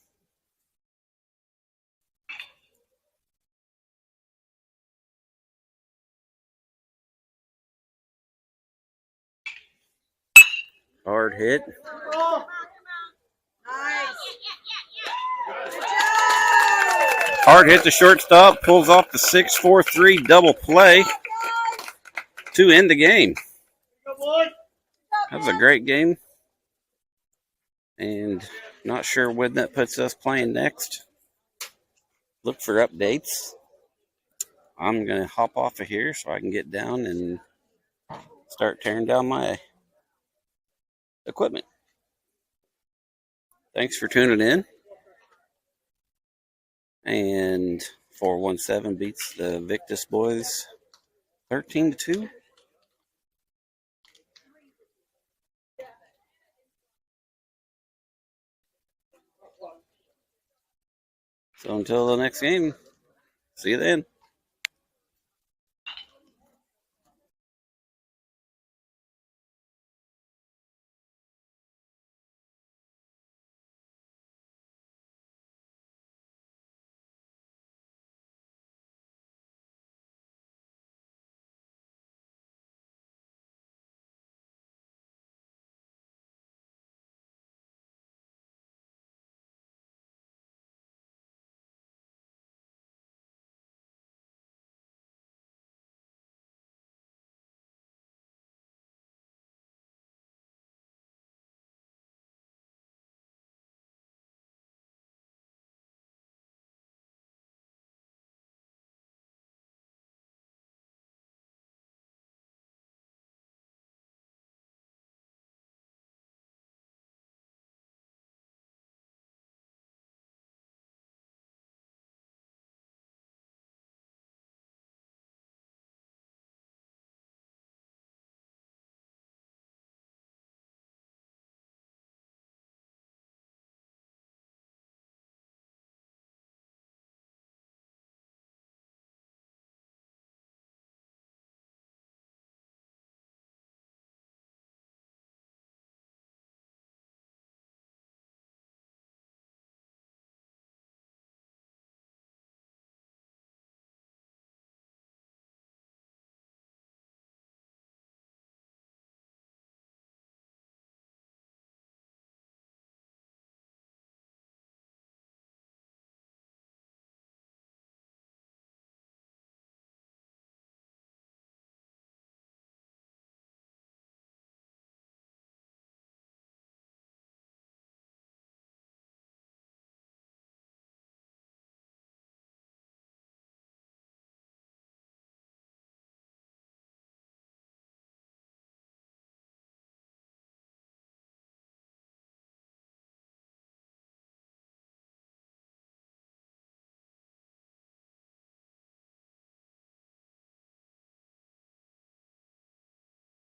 Hard hit. Hard hit the shortstop. Pulls off the 6-4-3 double play to end the game. That was a great game. And not sure when that puts us playing next. Look for updates. I'm going to hop off of here so I can get down and start tearing down my equipment. Thanks for tuning in. And 417 beats the Victus boys 13-2. So until the next game, see you then.